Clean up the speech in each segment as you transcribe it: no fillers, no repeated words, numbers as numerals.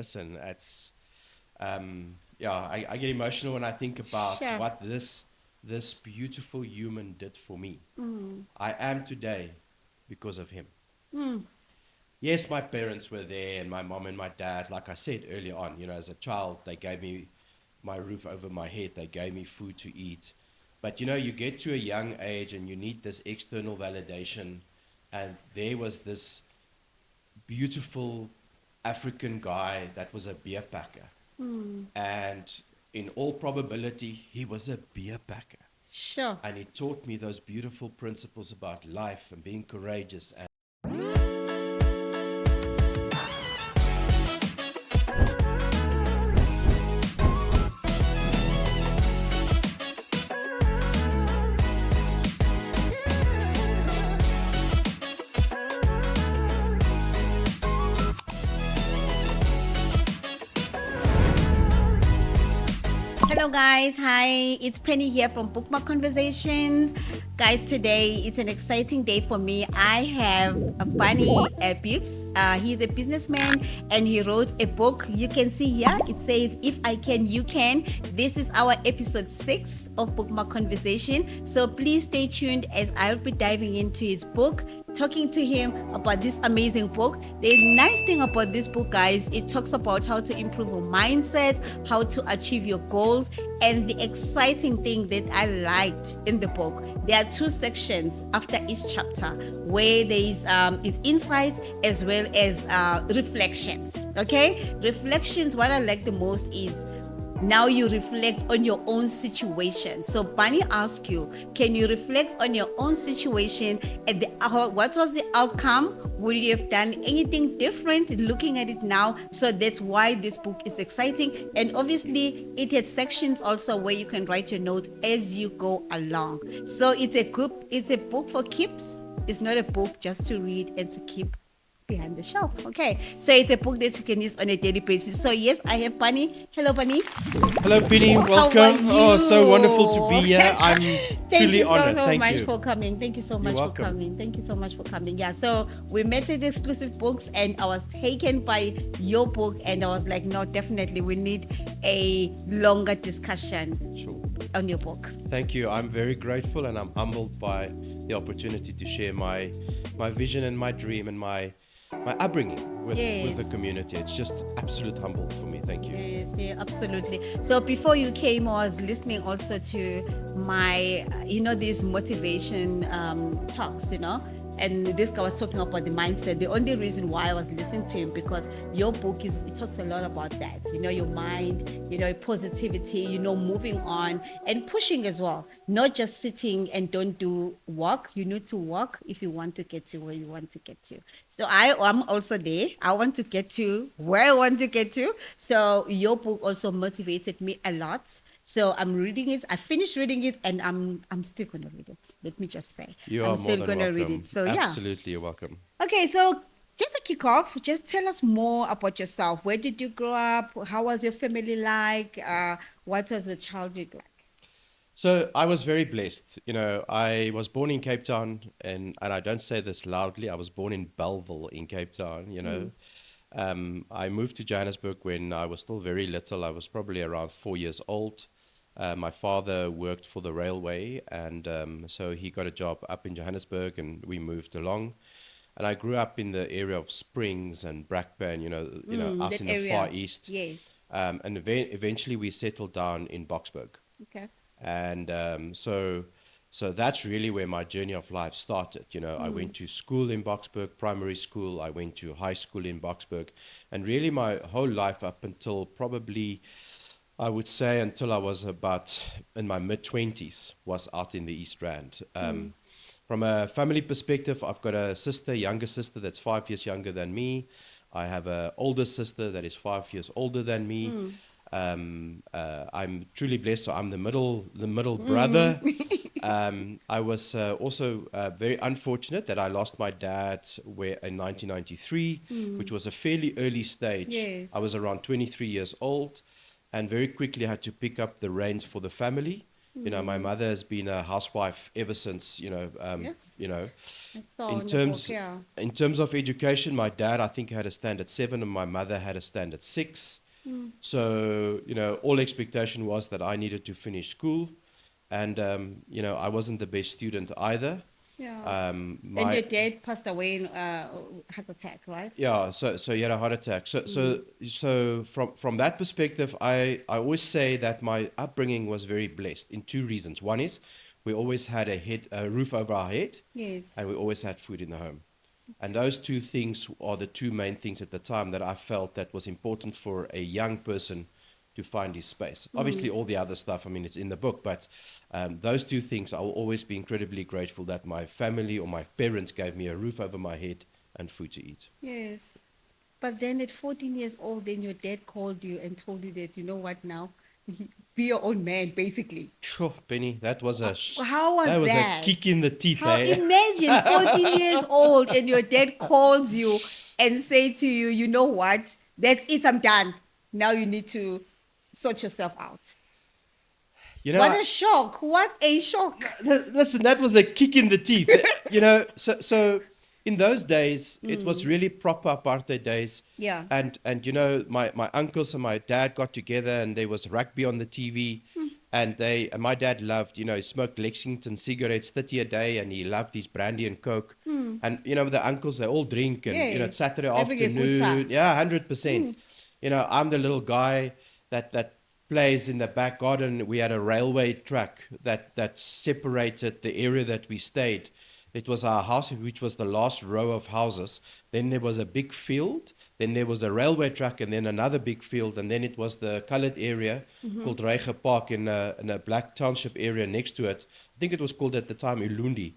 listen, it's I get emotional when I think about Sure. what this beautiful human did for me. I am today because of him. Yes, my parents were there, and my mom and my dad. Like I said earlier on, as a child, they gave me my roof over my head. They gave me food to eat. But you get to a young age, and you need this external validation. And there was this beautiful African guy that was a beer packer. And in all probability, he was a beer packer. Sure. And he taught me those beautiful principles about life and being courageous. And Hello, guys. Hi, it's Penny here from Bookmarked Conversations. Guys, today it's an exciting day for me. I have Barney Beukes. He's a businessman and he wrote a book. You can see here it says, "If I Can, You Can." This is our episode 6 of Bookmarked Conversation. So please stay tuned as I'll be diving into his book, talking to him about this amazing book. The nice thing about this book, guys, it talks about how to improve your mindset, how to achieve your goals, and the exciting thing that I liked in the book, there are 2 sections after each chapter where there is insights as well as reflections. Okay, reflections. What I like the most is now you reflect on your own situation. So Barney asks you, can you reflect on your own situation at what was the outcome? Would you have done anything different looking at it now? So that's why this book is exciting. And obviously it has sections also where you can write your notes as you go along. So it's a book for keeps. It's not a book just to read and to keep behind the shelf. Okay, so it's a book that you can use on a daily basis. So yes, I have Bunny. Hello, Bunny. hello, Penny. How are Welcome. Oh, so wonderful to be you? here. I'm Thank truly you so honored. so Thank much you. for coming. Thank you so much for welcome. coming. Thank you so much for coming. Yeah, so we met at the Exclusive Books and I was taken by your book and I was like, no, definitely we need a longer discussion Sure. on your book. Thank you. I'm very grateful and I'm humbled by the opportunity to share my vision and my dream and my upbringing with the Yes. community. It's just absolute humble for me. Thank you. Yes, yeah, absolutely. So before you came, I was listening also to my, these motivation talks, and this guy was talking about the mindset. The only reason why I was listening to him, because your book it talks a lot about that, your mind, positivity, moving on and pushing as well, not just sitting and don't do work. You need to work if you want to get to where you want to get to. So I am also there. I want to get to where I want to get to. So your book also motivated me a lot. So I'm reading it. I finished reading it, and I'm still gonna read it. Let me just say, You I'm are more still than gonna read welcome. it. So yeah. Absolutely, you're welcome. Okay, so just a kick off, just tell us more about yourself. Where did you grow up? How was your family like? What was your childhood like? So I was very blessed. I was born in Cape Town, and I don't say this loudly. I was born in Bellville in Cape Town. I moved to Johannesburg when I was still very little. I was probably around 4 years old. My father worked for the railway, and so he got a job up in Johannesburg, and we moved along. And I grew up in the area of Springs and Brakpan, out That in the area. Far East. Yes. And eventually we settled down in Boksburg. Okay. And so that's really where my journey of life started. I went to school in Boksburg, primary school. I went to high school in Boksburg. And really my whole life up until probably, I would say, until I was about in my mid-20s, was out in the East Rand. From a family perspective, I've got a younger sister that's 5 years younger than me. I have an older sister that is 5 years older than me. I'm truly blessed. So I'm the middle brother. I was also very unfortunate that I lost my dad in 1993, which was a fairly early stage. Yes. I was around 23 years old, and very quickly had to pick up the reins for the family. My mother has been a housewife ever since, Yes. you know, I saw in in the book, terms yeah. in terms of education, my dad, I think, had a standard 7 and my mother had a standard 6. So, all expectation was that I needed to finish school. And, I wasn't the best student either. Yeah. And My your dad passed away in heart attack, right? Yeah, so he had a heart attack. So from that perspective, I always say that my upbringing was very blessed in two reasons. One is we always had a roof over our head, Yes. and we always had food in the home. And those two things are the two main things at the time that I felt that was important for a young person to find his space. Obviously, all the other stuff, I mean, it's in the book, but those two things, I will always be incredibly grateful that my family or my parents gave me a roof over my head and food to eat. Yes. But then at 14 years old, then your dad called you and told you that, you know what now? Be your own man, basically. Sure, Penny, that was How was that was that? a kick in the teeth, How, eh? imagine 14 years old and your dad calls you and say to you, you know what? That's it, I'm done. Now you need to sort yourself out. What a shock. What a shock. Listen, that was a kick in the teeth. So in those days, it was really proper apartheid days. Yeah. And my uncles and my dad got together and there was rugby on the TV. And my dad loved, he smoked Lexington cigarettes 30 a day and he loved his brandy and Coke. And, the uncles, they all drink and, it's Saturday Having a good time. afternoon. Yeah, 100%. I'm the little guy that plays in the back garden. We had a railway track that separated the area that we stayed. It was our house, which was the last row of houses. Then there was a big field. Then there was a railway track, and then another big field. And then it was the colored area called Reiche Park in a black township area next to it. I think it was called at the time Ulundi.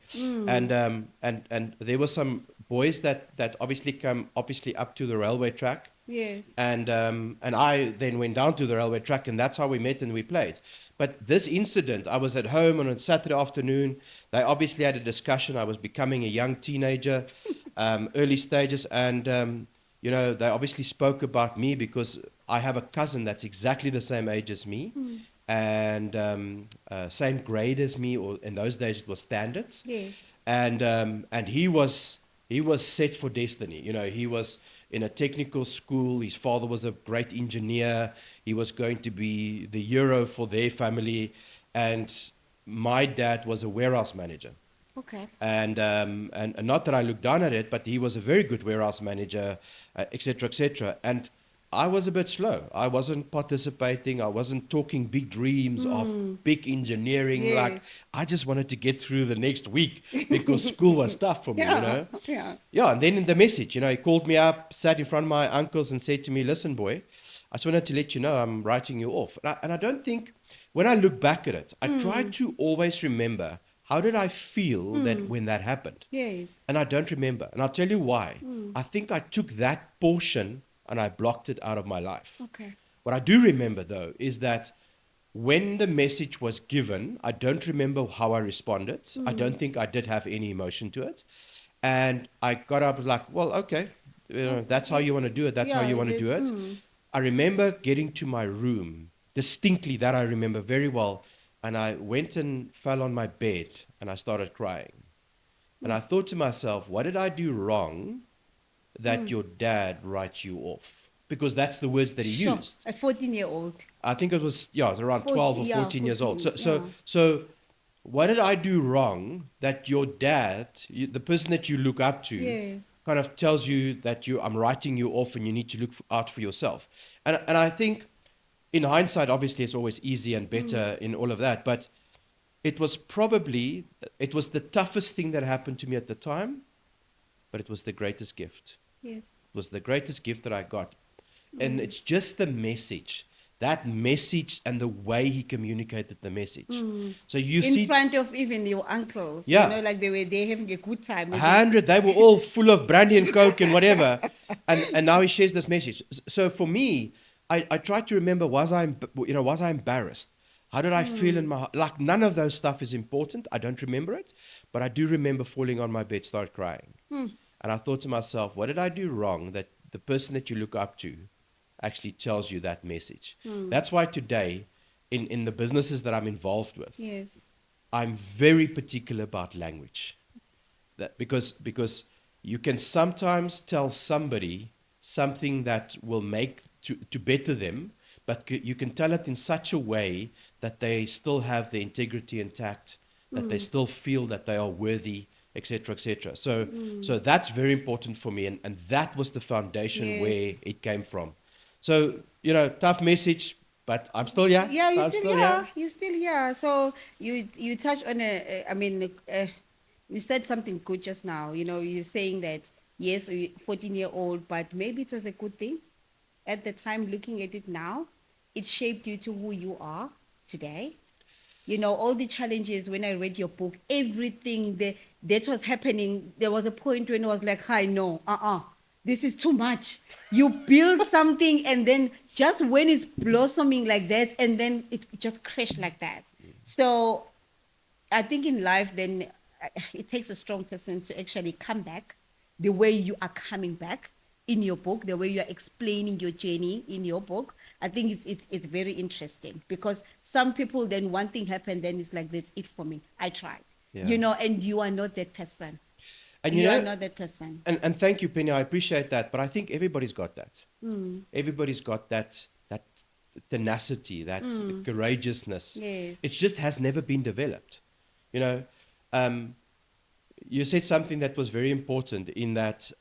And there were some boys that obviously come up to the railway track. Yeah. And I then went down to the railway track, and that's how we met and we played. But this incident, I was at home on a Saturday afternoon. They obviously had a discussion. I was becoming a young teenager, early stages, and they obviously spoke about me because I have a cousin that's exactly the same age as me, and same grade as me, or in those days it was standards. Yeah. And he was set for destiny. He was in a technical school. His father was a great engineer. He was going to be the hero for their family. And my dad was a warehouse manager. Okay. And not that I look down at it, but he was a very good warehouse manager, et cetera, et cetera. And I was a bit slow. I wasn't participating. I wasn't talking big dreams of big engineering. Yeah. Like, I just wanted to get through the next week because school was tough for me, Yeah. Yeah, and then in the message, he called me up, sat in front of my uncles and said to me, listen, boy, I just wanted to let you know I'm writing you off. And I don't think, when I look back at it, I try to always remember, how did I feel that when that happened? Yes. And I don't remember. And I'll tell you why. I think I took that portion and I blocked it out of my life. Okay. What I do remember, though, is that when the message was given, I don't remember how I responded. I don't think I did have any emotion to it. And I got up like, well, okay, that's how you want to do it. That's how you want to do it. I remember getting to my room, distinctly, that I remember very well. And I went and fell on my bed and I started crying. And I thought to myself, what did I do wrong that your dad writes you off? Because that's the words that he used. A 14-year-old. I think it was around 12 or 14 years old. 14, So what did I do wrong that your dad, the person that you look up to, kind of tells you that I'm writing you off and you need to look out for yourself? And I think in hindsight, obviously it's always easy and better in all of that, but it was the toughest thing that happened to me at the time, but it was the greatest gift. Yes. It was the greatest gift that I got. And it's just the message, that message and the way he communicated the message. So you see, in front of even your uncles, like they were there having a good time. 100, they were all full of brandy and Coke and whatever. And now he shares this message. So for me, I try to remember, was I embarrassed? How did I feel in my heart? Like, none of those stuff is important. I don't remember it, but I do remember falling on my bed, start crying. And I thought to myself, what did I do wrong that the person that you look up to actually tells you that message? That's why today, in the businesses that I'm involved with, Yes. I'm very particular about language. That because you can sometimes tell somebody something that will make to better them, but you can tell it in such a way that they still have their integrity intact, that they still feel that they are worthy, etc., etc. So that's very important for me, and that was the foundation Yes. where it came from. So, tough message, but I'm still here. Yeah, you're I'm still here. You're still here. So you touched on you said something good just now. You're saying that yes, 14-year-old, but maybe it was a good thing at the time. Looking at it now, it shaped you to who you are today. All the challenges. When I read your book, everything that was happening, there was a point when I was like, "Hi, no, this is too much." You build something, and then just when it's blossoming like that, and then it just crashed like that. So I think in life, then it takes a strong person to actually come back the way you are coming back in your book, the way you are explaining your journey in your book. I think it's very interesting, because some people, then one thing happened, then it's like, that's it for me. I tried, Yeah. and you are not that person. And You are not that person. And thank you, Penny. I appreciate that. But I think everybody's got that. Everybody's got that tenacity, that courageousness. Yes. It just has never been developed. You said something that was very important in that,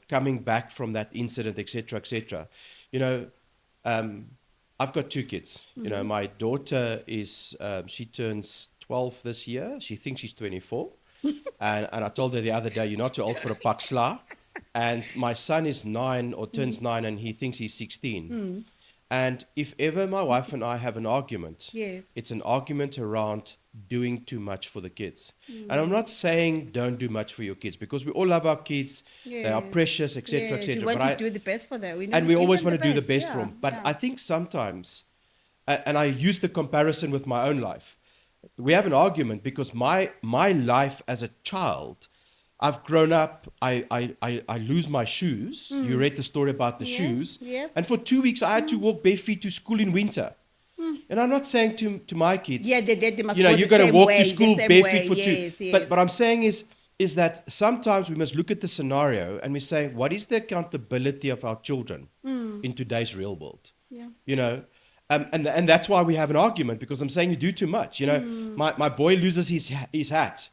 coming back from that incident, etc., etc. I've got 2 kids. My daughter she turns 12 this year. She thinks she's 24. and I told her the other day, you're not too old for a pak sla. And my son is 9 or turns 9, and he thinks he's 16. And if ever my wife and I have an argument, Yes. it's an argument around doing too much for the kids. And I'm not saying don't do much for your kids, because we all love our kids. They are Yeah. precious, etc., Yes, etc. we want to do the best for them. And we always want to do the best yeah, for them. But yeah. I think sometimes, and I use the comparison with my own life, we have an argument because my life as a child, I've grown up, I lose my shoes. You read the story about the shoes. Yeah. And for 2 weeks, I had to walk bare feet to school in winter. And I'm not saying to my kids, Yeah, they must you're going to walk to school barefoot for 2. Yes. But I'm saying is that sometimes we must look at the scenario and we say, what is the accountability of our children in today's real world? Yeah. And that's why we have an argument, because I'm saying you do too much. My boy loses his hat.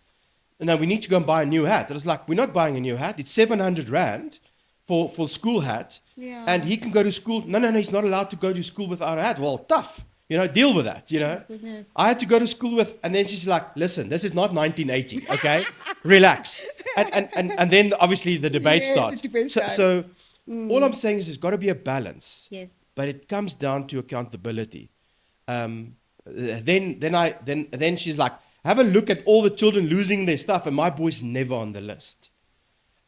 Now we need to go and buy a new hat. And it's like, we're not buying a new hat. It's 700 Rand for school hat. Yeah. And he can go to school. No, he's not allowed to go to school without a hat. Well, tough. Deal with that, Goodness. I had to go to school with, and then she's like, listen, this is not 1980, okay? Relax. And then obviously the debate Yes, starts. the debate starts. So all I'm saying is there's got to be a balance. Yes. But it comes down to accountability. Then she's like, have a look at all the children losing their stuff, and my boy's never on the list.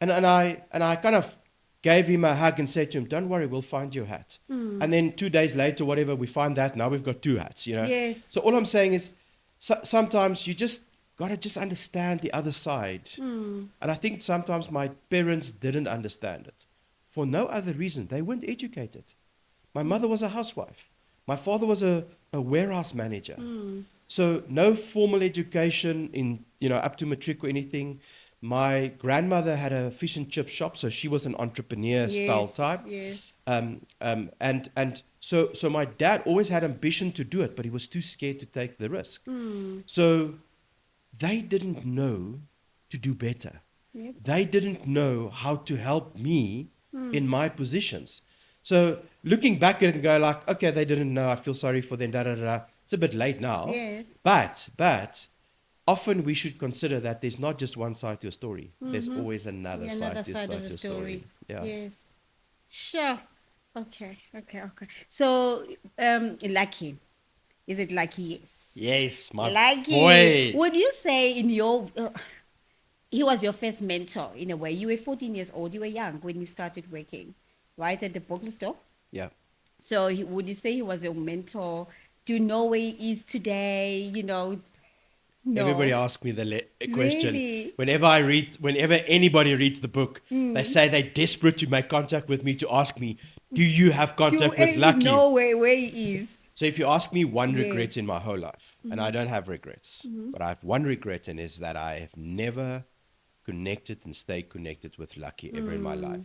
And I kind of gave him a hug and said to him, don't worry, we'll find your hat. And then 2 days later, whatever, we find that, now we've got 2 hats, Yes. So all I'm saying is sometimes you just got to just understand the other side. And I think sometimes my parents didn't understand it for no other reason. They weren't educated. My mother was a housewife. My father was a warehouse manager. So no formal education in, up to matric or anything. My grandmother had a fish and chip shop, so she was an entrepreneur style type. Yes. And so my dad always had ambition to do it, but he was too scared to take the risk. So they didn't know to do better. Yep. They didn't know how to help me in my positions. So looking back at it and go like, okay, they didn't know. I feel sorry for them. It's a bit late now. Yes. But often we should consider that there's not just one side to a story. There's always another side to a story. Yeah. Yes. Sure. Okay. So, Lucky. Is it Lucky? Yes. Yes, my Lucky. boy. Would you say he was your first mentor in a way? You were 14 years old. You were young when you started working, right, at the bookstore? Yeah. So would you say he was your mentor? Do you know where he is today? No. Everybody asks me the question. Really? Whenever anybody reads the book, they say they're desperate to make contact with me to ask me, do you have contact with Lucky? Do you know where he is? So if you ask me one regret Yes. in my whole life, and I don't have regrets, but I have one regret, and is that I have never connected and stayed connected with Lucky ever in my life.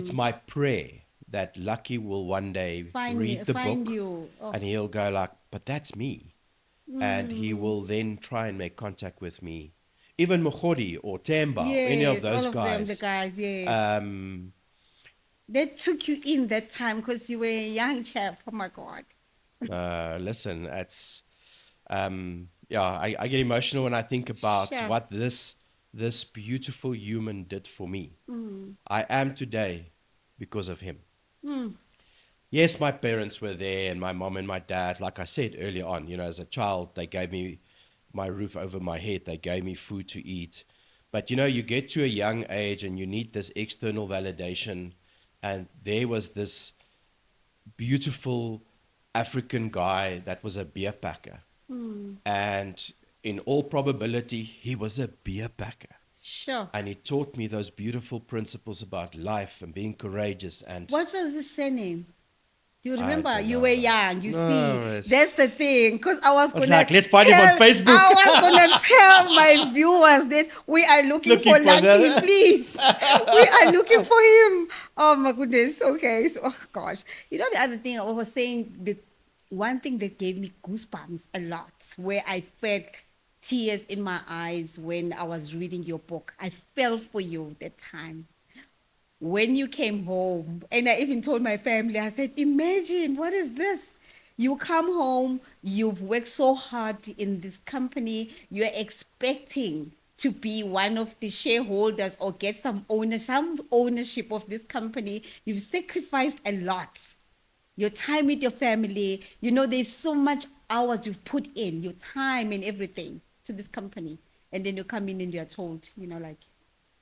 It's my prayer that Lucky will one day read the Find book you. Oh. and he'll go like, but that's me. And he will then try and make contact with me. Even Mogodi or Tamba, any of Yes, those all of them, the guys. guys, yes. Um, They took you in that time because you were a young chap. Oh my God. listen, I get emotional when I think about Sure. what this beautiful human did for me. I am today because of him. Yes, my parents were there, and my mom and my dad, like I said earlier on, as a child, they gave me my roof over my head. They gave me food to eat. But, you get to a young age and you need this external validation. And there was this beautiful African guy that was a beer packer. And in all probability, he was a beer packer. Sure. And he taught me those beautiful principles about life and being courageous. And What was his surname? Do you I remember? don't You know. were young. You No, see, it's- that's the thing. Because I was going like, let's find him on Facebook. I was going to tell my viewers that we are looking for Lucky, that. please. We are looking for him. Oh my goodness. Okay. So, oh gosh. You know, the other thing I was saying, the one thing that gave me goosebumps a lot, where I felt tears in my eyes when I was reading your book. I fell for you that time. When you came home, and I even told my family, I said, imagine, what is this? You come home, you've worked so hard in this company, you're expecting to be one of the shareholders or get some ownership of this company. You've sacrificed a lot. Your time with your family, there's so much hours you've put in, your time and everything to this company. And then you come in and you're told,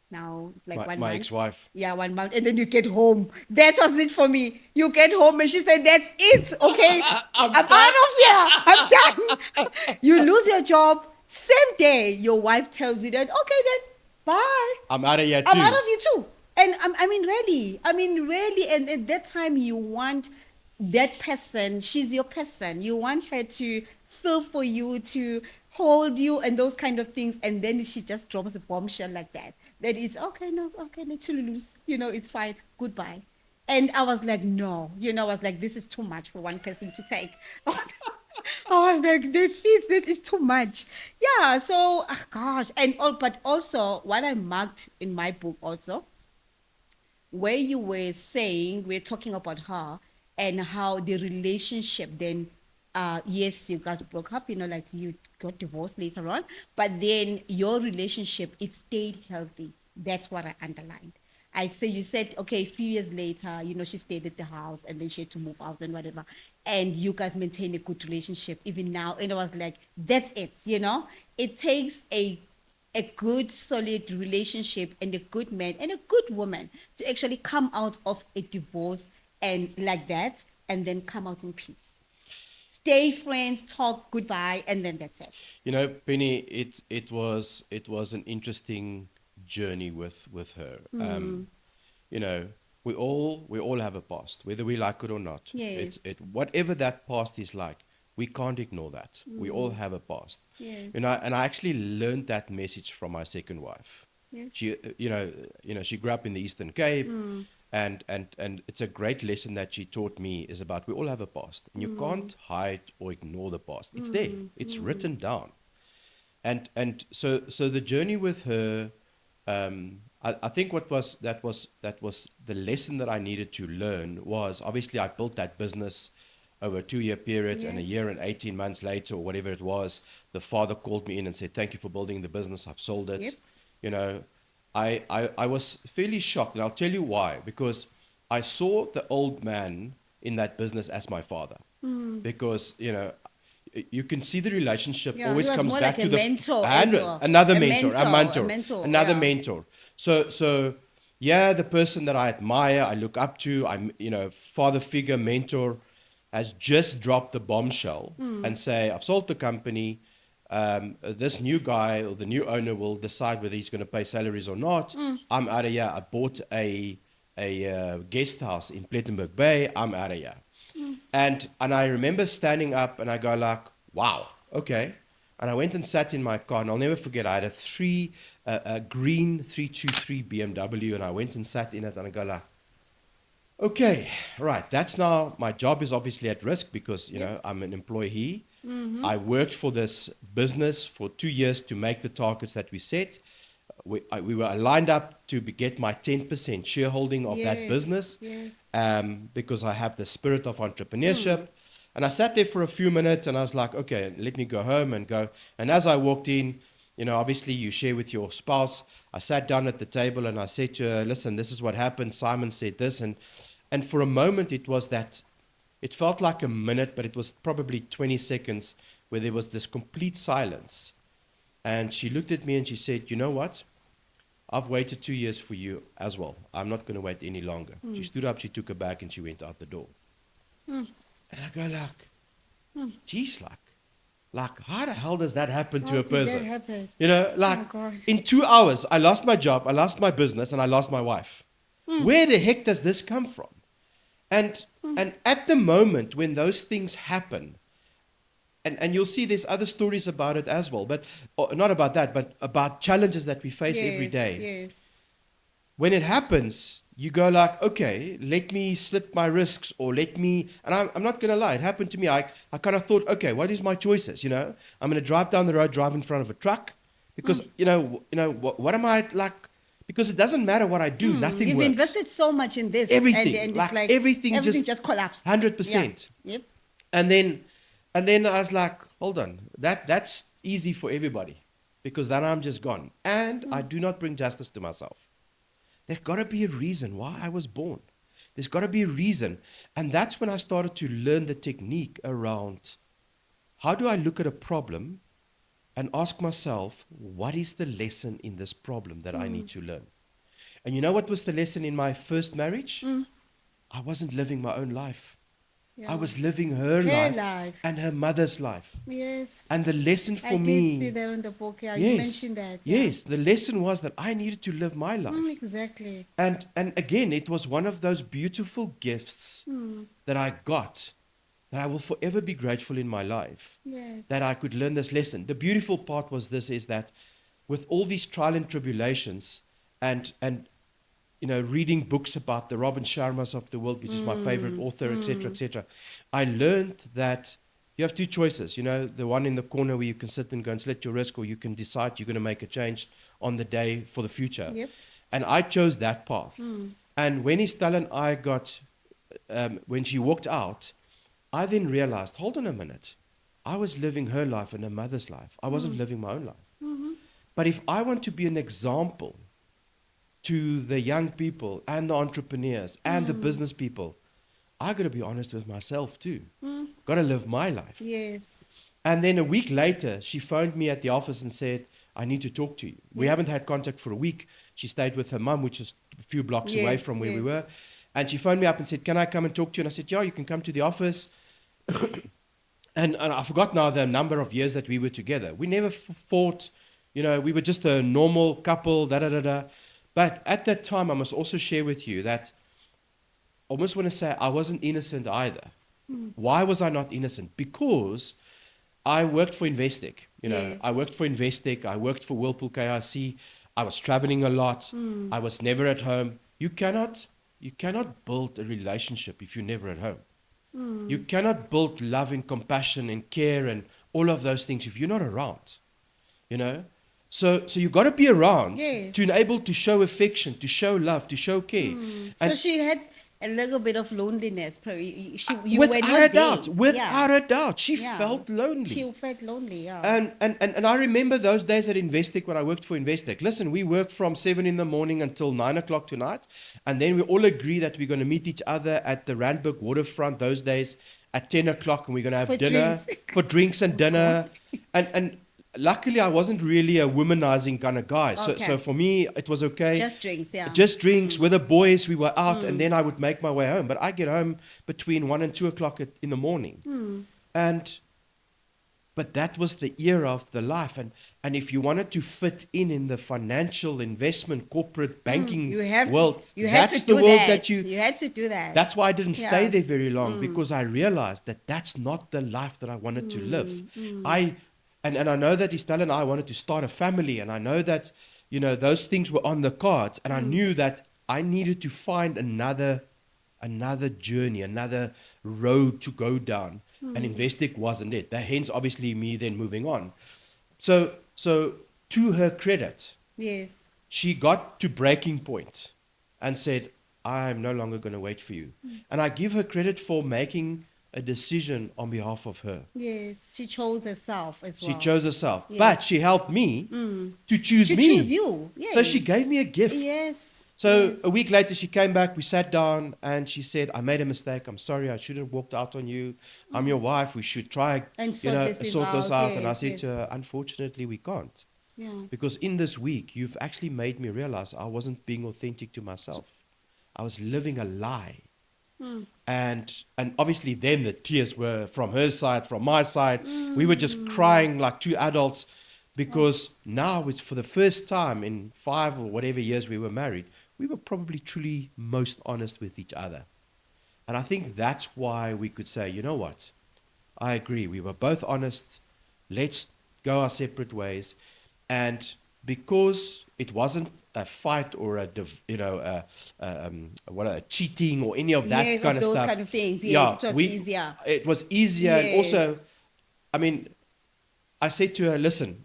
now it's like My 1 month. ex-wife. Yeah, 1 month. And then you get home. That was it for me. You get home and she said, that's it. Okay. I'm out of here. I'm done. You lose your job. Same day, your wife tells you that, okay, then bye. I'm out of here too. I'm out of you too. And really. And at that time, you want that person. She's your person. You want her to feel for you, to hold you and those kind of things. And then she just drops a bombshell like that. That it's okay, let's lose. It's fine. Goodbye. And I was like, no. I was like, this is too much for one person to take. I was like, that is too much. Yeah, so, gosh. But also, what I marked in my book also, where you were saying, we're talking about her, and how the relationship then, yes, you guys broke up, like you got divorced later on, but then your relationship, it stayed healthy. That's what I underlined. You said, okay, a few years later, she stayed at the house and then she had to move out and whatever. And you guys maintain a good relationship even now. And I was like, that's it, It takes a good, solid relationship and a good man and a good woman to actually come out of a divorce and like that, and then come out in peace. Stay friends, talk, goodbye, and then that's it. Penny, it was an interesting journey with her. We all have a past, whether we like it or not. Yes. Whatever that past is like, we can't ignore that. We all have a past. Yes. And I actually learned that message from my second wife. Yes. She she grew up in the Eastern Cape. And it's a great lesson that she taught me is about we all have a past, and you can't hide or ignore the past. It's there. It's written down. And so the journey with her, I think that was the lesson that I needed to learn was, obviously I built that business over a 2-year period, and a year and 18 months later or whatever it was, the father called me in and said, thank you for building the business. I've sold it. Yep. I was fairly shocked, and I'll tell you why. Because I saw the old man in that business as my father. Because, you can see the relationship always comes back to the mentor, another a mentor, mentor. So yeah, the person that I admire, I look up to, I'm father figure, mentor, has just dropped the bombshell and say, I've sold the company. This new guy or the new owner will decide whether he's going to pay salaries or not. I'm out of here. I bought a guest house in Plettenberg Bay. I'm out of here. And I remember standing up and I go like, wow, okay. And I went and sat in my car, and I'll never forget, I had a green 323 BMW, and I went and sat in it, and I go like, okay, right, that's now, my job is obviously at risk because, you know, I'm an employee. I worked for this business for 2 years to make the targets that we set. We were lined up to get my 10% shareholding of that business because I have the spirit of entrepreneurship. And I sat there for a few minutes and I was like, okay, let me go home and go. And as I walked in, you know, obviously you share with your spouse. I sat down at the table and I said to her, listen, this is what happened. Simon said this. And for a moment it was that, it felt like a minute, but it was probably 20 seconds where there was this complete silence. And she looked at me and she said, you know what? I've waited 2 years for you as well. I'm not going to wait any longer. She stood up, she took her bag and she went out the door. And I go like, geez, like how the hell does that happen to a person? That happen? You know, like in 2 hours, I lost my job, I lost my business, and I lost my wife. Where the heck does this come from? And at the moment when those things happen, and you'll see there's other stories about it as well, but not about that, but about challenges that we face every day. Yes. When it happens, you go like, okay, let me slit my risks, or let me, and I'm not going to lie, it happened to me. I kind of thought, okay, what is my choices? You know, I'm going to drive down the road, drive in front of a truck, because, you know, what am I like, because it doesn't matter what I do, nothing You've works. invested so much in this. Everything, and like it's like everything just collapsed. 100%. Yeah. Yep. And then I was like, hold on, that's easy for everybody, because then I'm just gone. And I do not bring justice to myself. There's got to be a reason why I was born. There's got to be a reason. And that's when I started to learn the technique around how do I look at a problem and ask myself, what is the lesson in this problem that I need to learn? And you know what was the lesson in my first marriage? I wasn't living my own life. Yeah. I was living her life and her mother's life. Yes. And the lesson for I me... did see that in the book. Yeah, yes, you mentioned that. Yeah. Yes, the lesson was that I needed to live my life. Exactly. And again, it was one of those beautiful gifts that I got, that I will forever be grateful in my life, that I could learn this lesson. The beautiful part was this, is that with all these trial and tribulations and you know, reading books about the Robin Sharmas of the world, which is my favorite author, etc., I learned that you have two choices. You know, the one in the corner where you can sit and go and slit your risk, or you can decide you're going to make a change on the day for the future. Yep. And I chose that path. And when Estelle and I got, when she walked out, I then realized, hold on a minute. I was living her life and her mother's life. I wasn't living my own life. But if I want to be an example to the young people and the entrepreneurs and the business people, I got to be honest with myself too. Got to live my life. Yes. And then a week later, she phoned me at the office and said, I need to talk to you. We haven't had contact for a week. She stayed with her mum, which is a few blocks away from where we were. And she phoned me up and said, can I come and talk to you? And I said, yeah, you can come to the office. and I forgot now the number of years that we were together. We never fought. You know, we were just a normal couple, da-da-da-da. But at that time, I must also share with you that I almost want to say I wasn't innocent either. Why was I not innocent? Because I worked for Investec. You know, I worked for Investec. I worked for Whirlpool KRC. I was traveling a lot. I was never at home. You cannot build a relationship if you're never at home. You cannot build love and compassion and care and all of those things if you're not around. You know? So you got to be around to enable to show affection, to show love, to show care. So she had a little bit of loneliness. Without a doubt, she felt lonely. She felt lonely, yeah. And I remember those days at Investec when I worked for Investec. Listen, we worked from 7 in the morning until 9 o'clock tonight, and then we all agree that we're going to meet each other at the Randburg waterfront those days at 10 o'clock, and we're going to have dinner for drinks and dinner. and luckily, I wasn't really a womanizing kind of guy. So for me, it was okay. Just drinks, yeah. Just drinks. With the boys, we were out, and then I would make my way home. But I get home between 1 and 2 o'clock in the morning. And But that was the era of the life. And if you wanted to fit in the financial investment, corporate banking world, that's the world that you had to do that. That's why I didn't stay there very long, because I realized that that's not the life that I wanted to live. And I know that Estelle and I wanted to start a family, and I know that, those things were on the cards, and I knew that I needed to find another journey, another road to go down. And Investec wasn't it. Hence, obviously, me then moving on. So to her credit, yes, she got to breaking point and said, I'm no longer going to wait for you. And I give her credit for making a decision on behalf of her. Yes, she chose herself as well. She chose herself. Yes. But she helped me to choose me. To choose you. Yes. So she gave me a gift. Yes. So a week later, she came back, we sat down, and she said, I made a mistake. I'm sorry. I shouldn't have walked out on you. I'm your wife. We should try and sort this out. Yes, and I said to her, unfortunately, we can't. Yeah. Because in this week, you've actually made me realize I wasn't being authentic to myself. I was living a lie. And obviously then the tears were from her side, from my side. We were just crying like two adults, because now it's for the first time in 5 or whatever years we were married, we were probably truly most honest with each other. And I think that's why we could say, you know what? I agree. We were both honest. Let's go our separate ways. And because it wasn't a fight or a cheating or any of that kind of those stuff. Kind of things. Yes, it was easier. It was easier. Yes. And also, I said to her, listen,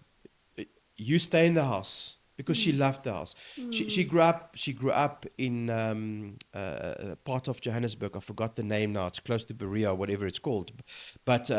you stay in the house, because she loved the house. She grew up in a part of Johannesburg. I forgot the name now. It's close to Berea, or whatever it's called. But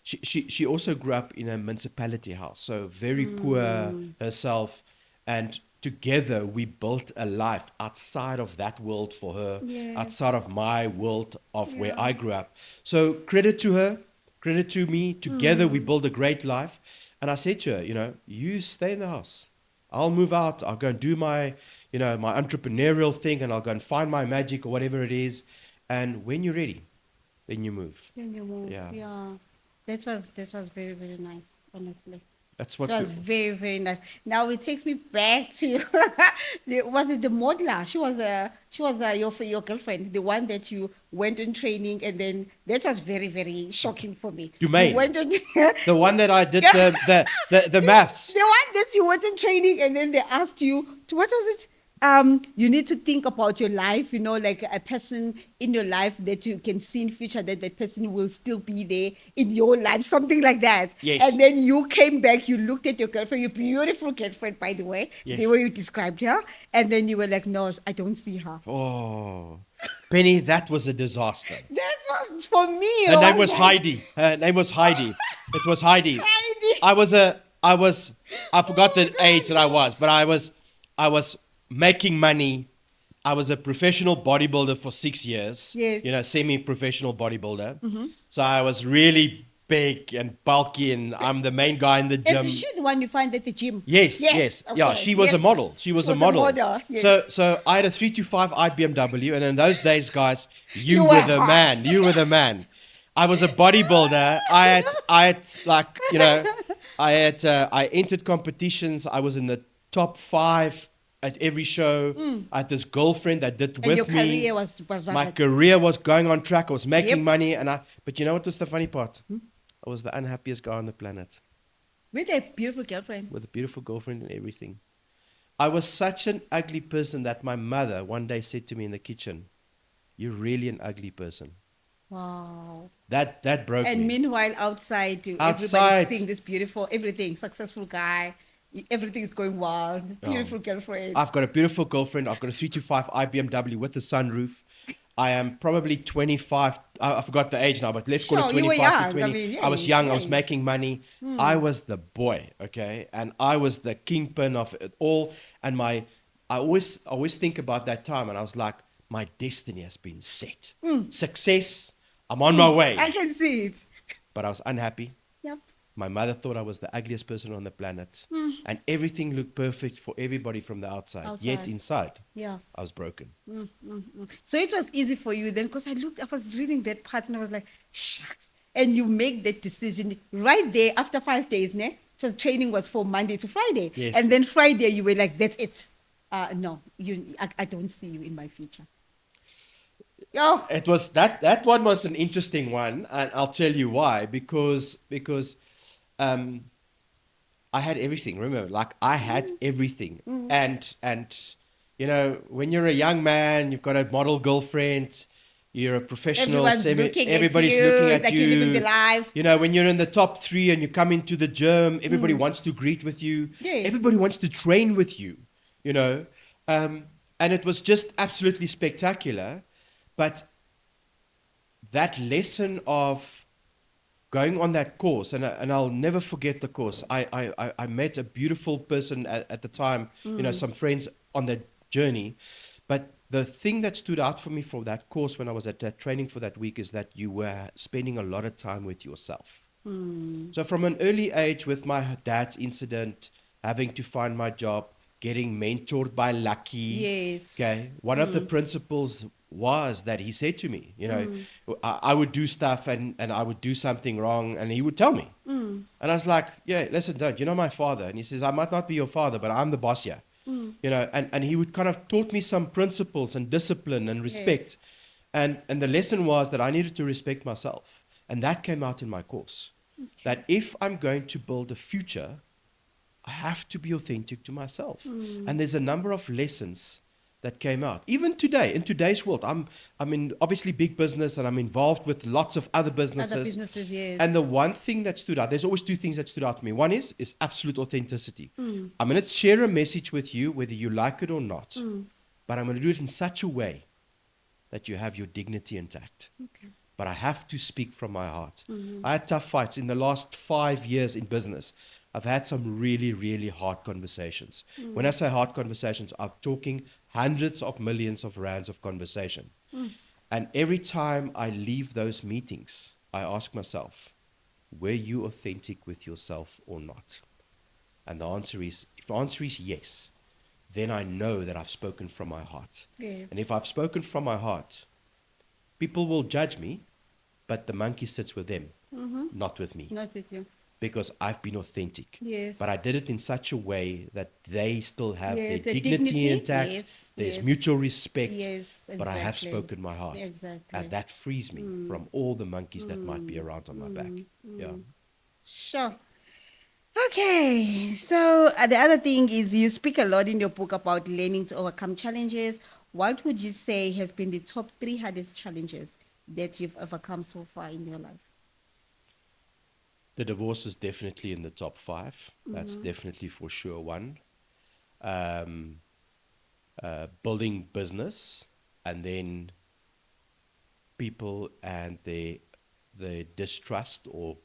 she also grew up in a municipality house, so very poor herself. And together we built a life outside of that world for her, outside of my world of where I grew up. So credit to her, credit to me. Together we built a great life. And I said to her, you stay in the house. I'll move out. I'll go and do my entrepreneurial thing, and I'll go and find my magic or whatever it is. And when you're ready, then you move. Yeah. That was very, very nice, honestly. That's what it was very, very nice. Now it takes me back to was it the modeler? She was your girlfriend, the one that you went on training, and then that was very, very shocking for me. Dumaine. The one that I did the maths. The one that you went on training, and then they asked you what was it? You need to think about your life, like a person in your life that you can see in future, that person will still be there in your life, something like that. Yes. And then you came back, you looked at your girlfriend, your beautiful girlfriend, by the way, the way you described her, and then you were like, no, I don't see her. Oh, Penny, that was a disaster. That was for me. Her name was Heidi. It was Heidi. I forgot the age that I was, but I was making money. I was a professional bodybuilder for 6 years. Yes. Semi-professional bodybuilder. So I was really big and bulky, and I'm the main guy in the gym. Is she the one you find at the gym? Yes. Okay. Yeah, she was a model. She was a model. Yes. So I had a 325 IBMW, and in those days, guys, you were the man. You were the man. I was a bodybuilder. I entered competitions. I was in the top 5 at every show. I had this girlfriend that did with me. Career was my career was going on track. I was making money, but you know what was the funny part? I was the unhappiest guy on the planet. With a beautiful girlfriend. With a beautiful girlfriend and everything. I was such an ugly person that my mother one day said to me in the kitchen, "You're really an ugly person." Wow. That broke me. And meanwhile, outside, everybody's seeing this beautiful, successful guy. Everything is going wild. Beautiful girlfriend. I've got a beautiful girlfriend. I've got a 325 IBMW with a sunroof. I am probably 25. I forgot the age now, but let's call it 25 to 20. I was young. I was making money. I was the boy, okay? And I was the kingpin of it all. And I always think about that time, and I was like, my destiny has been set. Success, I'm on my way. I can see it. But I was unhappy. Yep. My mother thought I was the ugliest person on the planet. And everything looked perfect for everybody from the outside. Yet inside, I was broken. So it was easy for you then, because I was reading that part and I was like, shucks. and you make that decision right there after 5 days, ne? So training was for Monday to Friday. Yes. And then Friday you were like, that's it. No, I don't see you in my future. Oh, It was that one was an interesting one, and I'll tell you why. Because I had everything. Remember, like I had everything, and you know, when you're a young man, you've got a model girlfriend, you're a professional. Everybody's looking at like you. you're living the life. You know, when you're in the top 3 and you come into the gym, everybody wants to greet with you. Yeah. Everybody wants to train with you. You know, and it was just absolutely spectacular. But that lesson of going on that course, and I'll never forget the course. I met a beautiful person at the time, you know, some friends on that journey. But the thing that stood out for me from that course when I was at that training for that week is that you were spending a lot of time with yourself. So from an early age, with my dad's incident, having to find my job, getting mentored by Lucky. Yes. Okay. One of the principles was that he said to me, you know, I would do stuff and I would do something wrong and he would tell me. And I was like, yeah, listen, don't, you're not my father. And he says, I might not be your father, but I'm the boss here. You know, and he would kind of taught me some principles and discipline and respect. Yes. And the lesson was that I needed to respect myself. And that came out in my course. Okay. That if I'm going to build a future, I have to be authentic to myself. And there's a number of lessons that came out. Even today, in today's world, I'm in obviously big business and I'm involved with lots of other businesses. Yes. And the one thing that stood out, there's always two things that stood out to me. One is absolute authenticity. I'm going to share a message with you, whether you like it or not, but I'm going to do it in such a way that you have your dignity intact. Okay. But I have to speak from my heart. I had tough fights in the last 5 years in business. I've had some really, really hard conversations. When I say hard conversations, I'm talking hundreds of millions of rands of conversation. And every time I leave those meetings, I ask myself, were you authentic with yourself or not? And the answer is, if the answer is yes, then I know that I've spoken from my heart. Yeah. And if I've spoken from my heart, people will judge me, but the monkey sits with them, not with me. Not with you. Because I've been authentic. Yes. But I did it in such a way that they still have their dignity intact. Yes. There's mutual respect. Yes, exactly. But I have spoken my heart. Exactly. And that frees me from all the monkeys that might be around on my back. Yeah. Sure. Okay. So the other thing is you speak a lot in your book about learning to overcome challenges. What would you say has been the top 3 hardest challenges that you've overcome so far in your life? The divorce is definitely in the top 5. That's definitely for sure one. Building business, and then people and the distrust or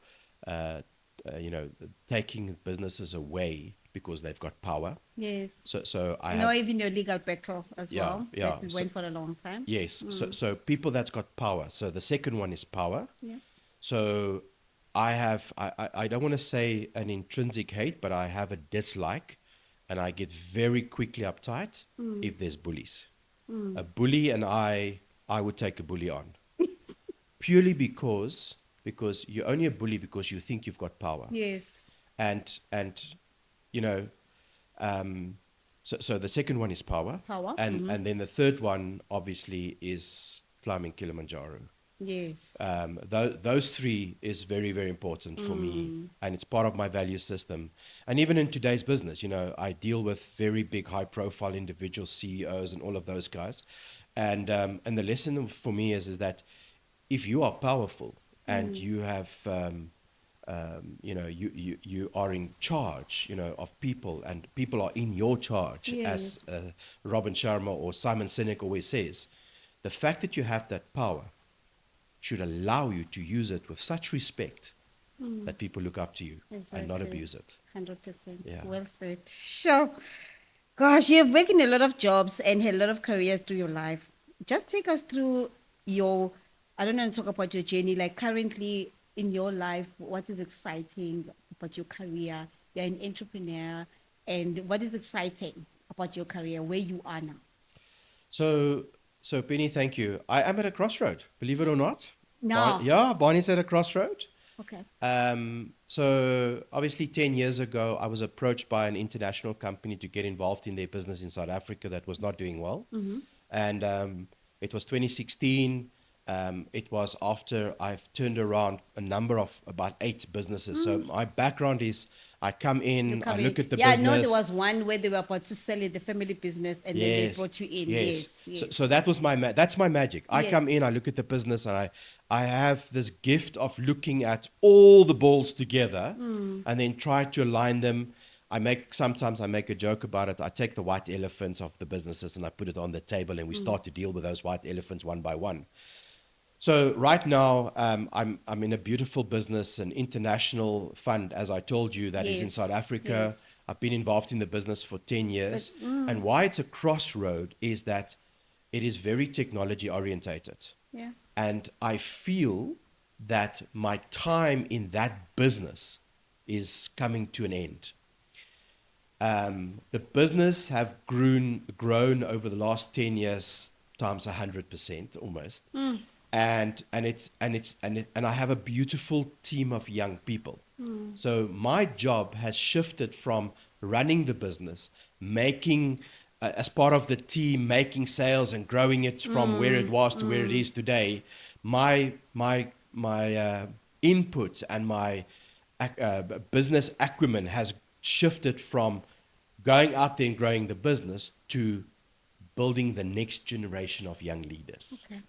taking businesses away because they've got power. Yes. So I know even your legal battle as well. Yeah. That went for a long time. Yes. So people that's got power. So the second one is power. Yeah. So I don't want to say an intrinsic hate, but I have a dislike, and I get very quickly uptight if there's bullies. A bully, and I would take a bully on. Purely because you're only a bully because you think you've got power. Yes. And you know, so the second one is power. Power. And then the third one obviously is climbing Kilimanjaro. Yes. Those 3 is very, very important for me, and it's part of my value system. And even in today's business, you know, I deal with very big, high-profile individual CEOs and all of those guys. And the lesson for me is that if you are powerful and you have, you are in charge, you know, of people, and people are in your charge, as Robin Sharma or Simon Sinek always says, the fact that you have that power should allow you to use it with such respect that people look up to you and not abuse it. 100%. Yeah. Well said. Sure. Gosh, you've worked in a lot of jobs and had a lot of careers through your life. Just take us through I don't want to talk about your journey, like currently in your life, what is exciting about your career? You're an entrepreneur, and what is exciting about your career, where you are now? So Penny, thank you. I am at a crossroad, believe it or not. No. Barney's at a crossroad. Okay. So obviously 10 years ago, I was approached by an international company to get involved in their business in South Africa that was not doing well. And it was 2016. It was after I've turned around a number of about 8 businesses. So my background is I come in, I look at the yeah, business. I know there was one where they were about to sell it, the family business, and then they brought you in. Yes. So that was that's my magic. I Yes. come in, I look at the business, and I have this gift of looking at all the balls together and then try to align them. Sometimes I make a joke about it. I take the white elephants of the businesses and I put it on the table, and we start to deal with those white elephants one by one. So right now, I'm in a beautiful business, an international fund, as I told you, that is in South Africa. Yes. I've been involved in the business for 10 years. And why it's a crossroad is that it is very technology orientated. Yeah. And I feel that my time in that business is coming to an end. The business have grown over the last 10 years times 100% almost. And I have a beautiful team of young people. So my job has shifted from running the business, making as part of the team, making sales and growing it from where it was to where it is today. My input and my business acumen has shifted from going out there and growing the business to building the next generation of young leaders. Okay.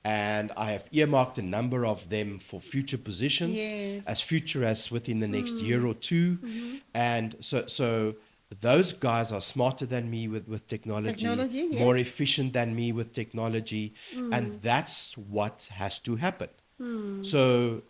And I have earmarked a number of them for future positions, as future as within the next year or two. And so those guys are smarter than me with technology, more efficient than me with technology, and that's what has to happen. So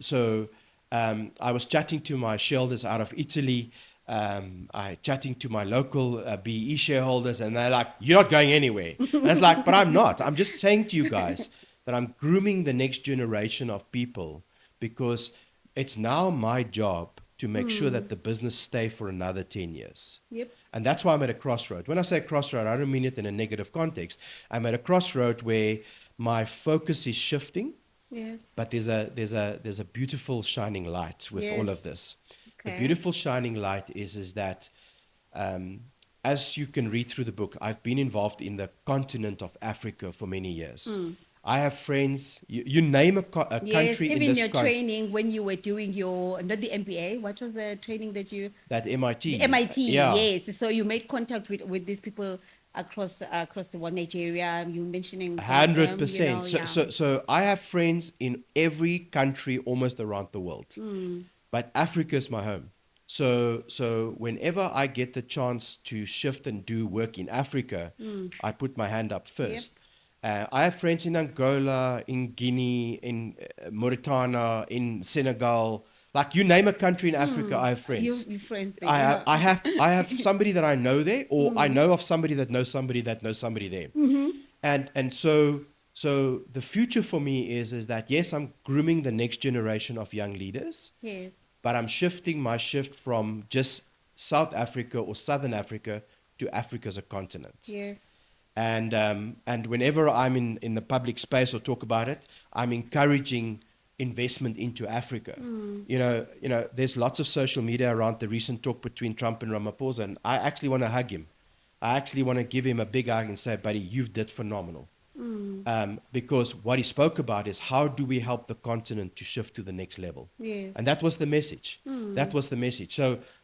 I was chatting to my shareholders out of Italy. I chatting to my local BE shareholders, and they're like, "You're not going anywhere." And it's like, but I'm not. I'm just saying to you guys that I'm grooming the next generation of people, because it's now my job to make sure that the business stay for another 10 years. Yep. And that's why I'm at a crossroad. When I say crossroad, I don't mean it in a negative context. I'm at a crossroad where my focus is shifting. Yes. But there's a beautiful shining light with all of this. Okay. The beautiful shining light is that as you can read through the book, I've been involved in the continent of Africa for many years. I have friends. You name a country in this even your training when you were doing not the MBA. What was the training that you? That MIT. The MIT. Yeah. Yes. So you made contact with these people across the world, Nigeria. You mentioning 100%. So I have friends in every country almost around the world, but Africa is my home. So whenever I get the chance to shift and do work in Africa, I put my hand up first. I have friends in Angola, in Guinea, in Mauritania, in Senegal. Like you name a country in Africa, I have friends. You friends there. I have somebody that I know there, or I know of somebody that knows somebody that knows somebody there. And so the future for me is that yes, I'm grooming the next generation of young leaders. Yes. But I'm shifting my shift from just South Africa or Southern Africa to Africa as a continent. Yeah. And whenever I'm in the public space or talk about it, I'm encouraging investment into Africa. You know, there's lots of social media around the recent talk between Trump and Ramaphosa, and I actually want to hug him. I actually want to give him a big hug and say, buddy, you've did phenomenal. Because what he spoke about is how do we help the continent to shift to the next level? Yes. And that was the message. That was the message.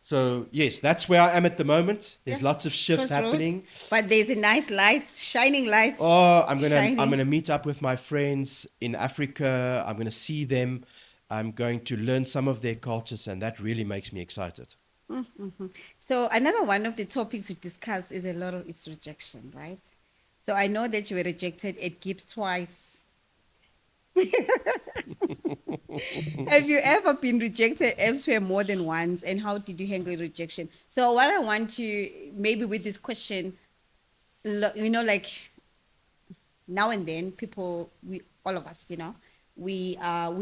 So yes, that's where I am at the moment. There's lots of shifts happening. But there's a nice light, shining light. Oh, I'm gonna meet up with my friends in Africa. I'm gonna see them. I'm going to learn some of their cultures, and that really makes me excited. So another one of the topics we discuss is it's rejection, right? So I know that you were rejected at Gibbs twice. Have you ever been rejected elsewhere more than once, and how did you handle rejection? So what I want to, maybe with this question, like now and then all of us, we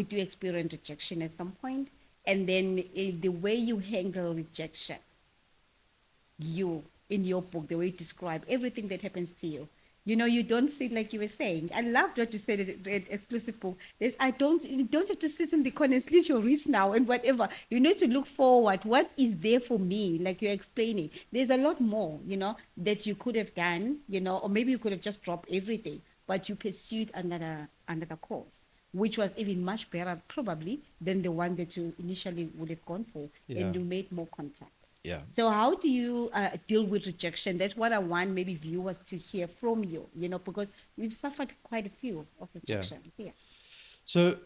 do experience rejection at some point, and then the way you handle rejection, in your book, the way you describe everything that happens to you, You don't sit like you were saying. I loved what you said at Exclusive Book. You don't have to sit in the corner and slit your wrist now and whatever. You need to look forward. What is there for me? Like you're explaining. There's a lot more, that you could have done, or maybe you could have just dropped everything, but you pursued another course, which was even much better probably than the one that you initially would have gone for, and you made more contacts. Yeah. So how do you deal with rejection? That's what I want maybe viewers to hear from you, because we've suffered quite a few of rejection. Yeah. So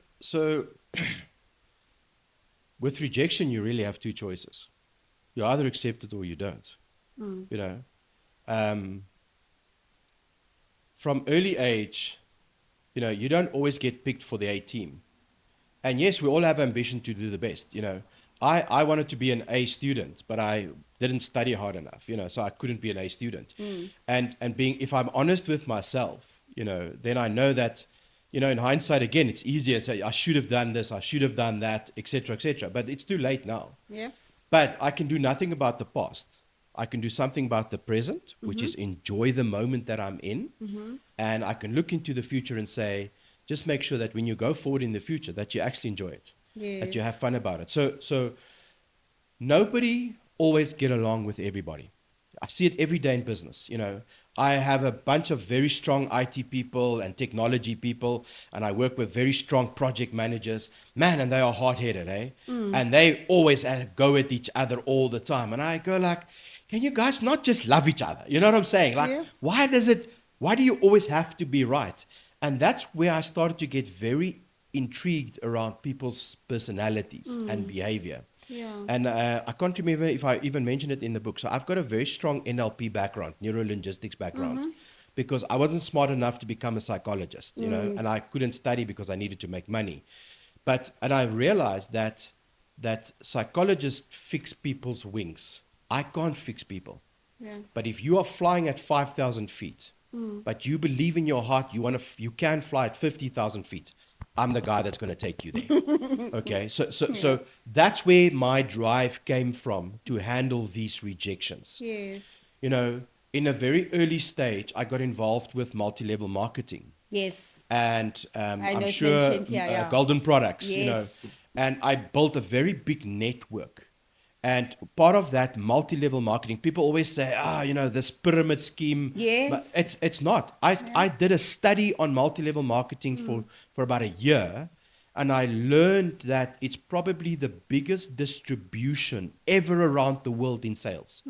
with rejection, you really have two choices. You either accept it or you don't. From early age, you don't always get picked for the A team. And yes, we all have ambition to do the best. I wanted to be an A student, but I didn't study hard enough, so I couldn't be an A student. And if I'm honest with myself, then I know that, in hindsight, again, it's easier to say, I should have done this, I should have done that, etc., etc. But it's too late now. Yeah. But I can do nothing about the past. I can do something about the present, which is enjoy the moment that I'm in. And I can look into the future and say, just make sure that when you go forward in the future, that you actually enjoy it. That you have fun about it. So nobody always get along with everybody. I see it every day in business. I have a bunch of very strong IT people and technology people, and I work with very strong project managers. Man, and they are hard-headed, eh? And they always go at each other all the time. And I go like, can you guys not just love each other? You know what I'm saying? Like, why do you always have to be right? And that's where I started to get very intrigued around people's personalities and behavior. And I can't remember if I even mentioned it in the book. So I've got a very strong NLP background, neuro-linguistics background, because I wasn't smart enough to become a psychologist, and I couldn't study because I needed to make money. And I realized that psychologists fix people's wings. I can't fix people. But if you are flying at 5,000 feet, but you believe in your heart you can fly at 50,000 feet, I'm the guy that's going to take you there. Okay, so that's where my drive came from, to handle these rejections. Yes. In a very early stage, I got involved with multi-level marketing. Yes. And I'm sure Golden Products, yes. And I built a very big network. And part of that multi-level marketing, people always say, this pyramid scheme. Yes. But it's not. I did a study on multi-level marketing for about a year, and I learned that it's probably the biggest distribution ever around the world in sales.